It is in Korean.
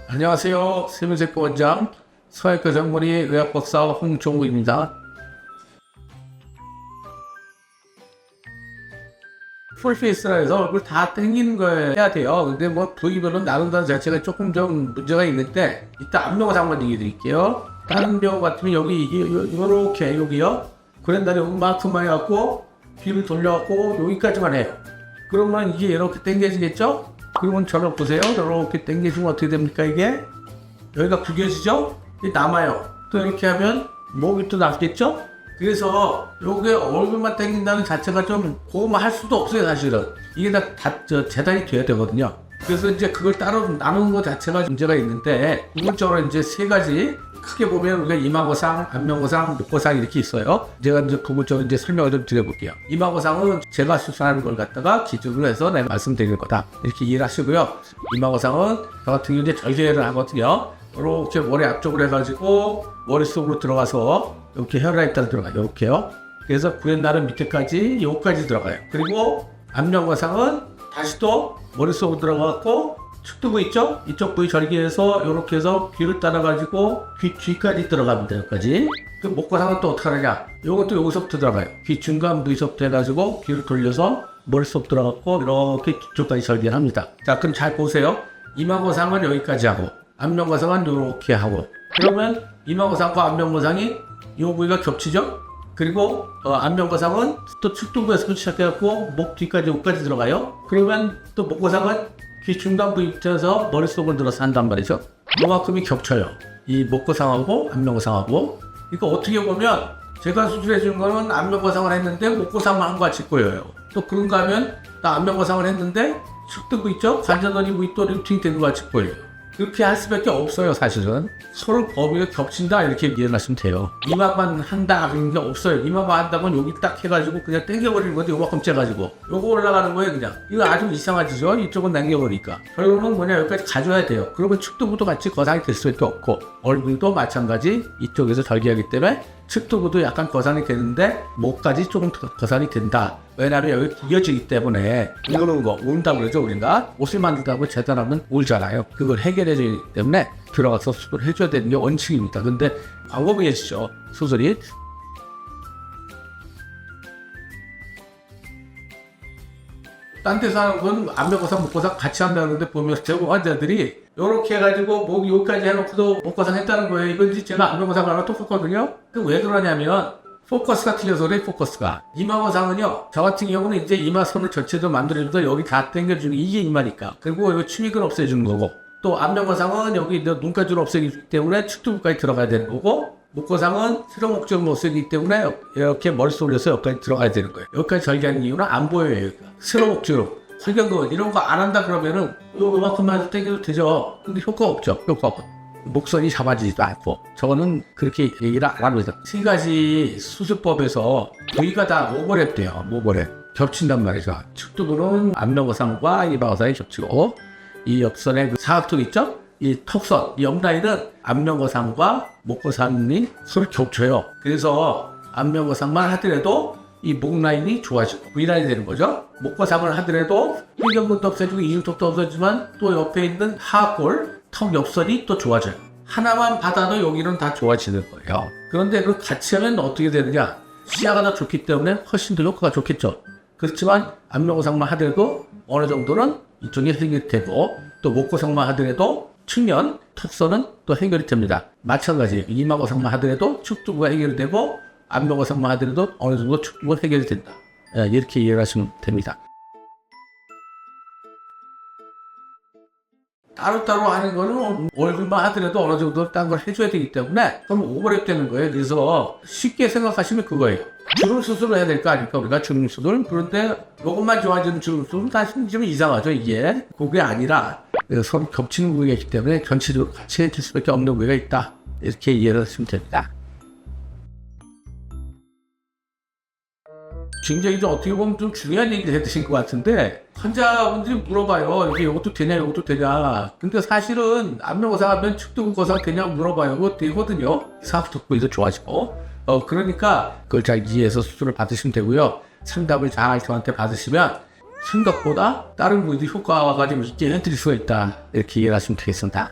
안녕하세요. 세면세포 원장 소아과 전문의 의학박사 홍종구입니다. 풀페이스라 해서 얼굴 다 당기는 걸 해야 돼요. 근데 뭐 부위별로 나눈다는 자체가 조금 좀 문제가 있는데 이따 안면과 한번 얘기해 드릴게요. 다른 병 같으면 여기 이렇게 여기요. 그런다음에 요만큼만 해갖고 귀를 돌려갖고 여기까지만 해요. 그러면 이게 이렇게 당겨지겠죠? 그러면 저를 보세요. 이렇게 당겨지면 어떻게 됩니까 이게? 여기가 구겨지죠? 이게 남아요. 또 이렇게 하면 목이 또 남겠죠? 그래서 요게 얼굴만 당긴다는 자체가 좀 그거만 할 수도 없어요 사실은. 이게 다 재단이 돼야 되거든요. 그래서 이제 그걸 따로 나누는 것 자체가 문제가 있는데 기본적으로 이제 세 가지 크게 보면 우리가 이마거상, 안면거상, 목거상 이렇게 있어요. 제가 이제 기본적으로 이제 설명을 좀 드려볼게요. 이마거상은 제가 수술하는 걸 갖다가 기준으로 해서 내가 말씀드릴 거다 이렇게 이해를 하시고요. 이마거상은 저 같은 경우 이제 절개를 하거든요. 이렇게 머리 앞쪽으로 해가지고 머릿속으로 들어가서 이렇게 혈관에 따라 들어가요. 이렇게요. 그래서 구연날은 밑에까지 여기까지 들어가요. 그리고 안면거상은 다시 또 머릿속으로 들어가고 축 부위 있죠? 이쪽 부위 절개해서 이렇게 해서 귀를 따라가지고 귀 뒤까지 들어갑니다. 여기까지. 그 목거상은 또 어떻게 하느냐? 이것도 여기서부터 들어가요. 귀 중간 부위서부터 해가지고 귀를 돌려서 머릿속 들어가고 이렇게 뒤쪽까지 절개를 합니다. 자, 그럼 잘 보세요. 이마거상은 여기까지 하고 안면거상은 이렇게 하고 그러면 이마거상과 안면거상이 이 부위가 겹치죠? 그리고 안면거상은 또 측두부에서 시작해갖고 목 뒤까지 여기까지 들어가요. 그러면 또 목거상은 귀 중간 부위부터 머릿속을 들어서 한단 말이죠. 요만큼이 겹쳐요. 이 목거상하고 안면거상하고. 이거 어떻게 보면 제가 수술해 준 거는 안면거상을 했는데 목거상만 한 거 같이 보여요. 또 그런가 하면 나 안면거상을 했는데 측두부 있죠? 관자놀이 부위 또 루팅이 되는 거 같이 보여요. 그렇게 할 수밖에 없어요 사실은. 서로 범위가 겹친다 이렇게 이해하시면 돼요. 이마만 한다 그런 게 없어요. 이마만 한다면 여기 딱 해가지고 그냥 당겨버리는 건데 요만큼 째가지고 요거 올라가는 거예요 그냥. 이거 아주 이상하지죠? 이쪽은 당겨버리니까. 결론은 뭐냐 여기까지 가져야 돼요. 그러면 측두부도 같이 거상이 될 수밖에 없고 얼굴도 마찬가지 이쪽에서 절개하기 때문에 측두부도 약간 거상이 되는데 목까지 조금 거상이 된다. 왜냐하면 여기 구겨지기 때문에 이러는 거 운다고 그러죠. 우리가 옷을 만들다고 재단하면 울잖아요. 그걸 해결해주기 때문에 들어가서 수술을 해줘야 되는 게 원칙입니다. 근데 방법이 계시죠. 수술이 딴 데서 하는 건 안면거상, 목거상 같이 한다는데 보면 대부분 환자들이 이렇게 해가지고 목 여기까지 해놓고도 목거상 했다는 거예요. 이건 제가 안면거상을 하나 똑같거든요. 그 왜 그러냐면 포커스가 틀려서 그래. 포커스가 이마거상은요 저 같은 경우는 이제 이마선을 전체도 만들어줘서 여기 다 당겨주는 이게 이마니까. 그리고 여기 추익을 없애주는 거고 또 안면거상은 여기 눈까지를 없애기 때문에 측두부까지 들어가야 되는 거고 목거상은 실어목적으로 없애기 때문에 이렇게 머릿속으로 해서 여기까지 들어가야 되는 거예요. 여기까지 절개하는 이유는 안 보여요. 여기가 실어목적으로 설경도 이런 거 안 한다 그러면은 요만큼만 해도 당겨도 되죠. 근데 효과 없죠. 효과 없어. 목선이 잡아지지도 않고 저거는 그렇게 얘기를 안 합니다. 세 가지 수술법에서 부위가 다 오버랩 돼요. 오버랩 겹친단 말이죠. 측두부는 안면거상과 이마거상이 겹치고 이 옆선에 그 사각턱 있죠? 이 턱선, 이 옆라인은 안면거상과 목거상이 서로 겹쳐요. 그래서 안면거상만 하더라도 이 목 라인이 좋아지고 V라인이 되는 거죠. 목거상을 하더라도 휘경근도 없어지고 이중턱도 없어지지만 또 옆에 있는 하골, 턱 옆선이 또 좋아져요. 하나만 받아도 여기는 다 좋아지는 거예요. 그런데 그 같이 하면 어떻게 되느냐? 시야가 더 좋기 때문에 훨씬 더 효과가 좋겠죠. 그렇지만 안면거상만 하더라도 어느 정도는 이쪽이 해결이 되고 또 목거상만 하더라도 측면, 턱선은 또 해결이 됩니다. 마찬가지 이마거상만 하더라도 측두부가 해결이 되고 안면거상만 하더라도 어느 정도 측두부가 해결이 된다. 이렇게 이해를 하시면 됩니다. 따로따로 하는 거는 얼굴만 하더라도 어느 정도 딴 걸 해줘야 되기 때문에 그럼 오버랩 되는 거예요. 그래서 쉽게 생각하시면 그거예요. 주름 수술을 해야 될 거 아닙니까? 우리가 주름 수술. 그런데 이것만 좋아지는 주름 수술은 사실 좀 이상하죠. 이게 그게 아니라 서로 겹치는 부위가 있기 때문에 전체적으로 같이 해줄 수밖에 없는 부위가 있다. 이렇게 이해를 하시면 됩니다. 굉장히 좀 어떻게 보면 좀 중요한 얘기를 해드신 것 같은데 환자분들이 물어봐요. 이게 이것도 되냐 이것도 되냐. 근데 사실은 안면거상 하면 측두부거상 되냐 물어봐요. 그거 되거든요. 사각턱 부위도 좋아지고 그러니까 그걸 잘 이해해서 수술을 받으시면 되고요. 상담을 잘 저한테 받으시면 생각보다 다른 부위도 효과가 좀 있게 해드릴 수가 있다. 이렇게 이해하시면 되겠습니다.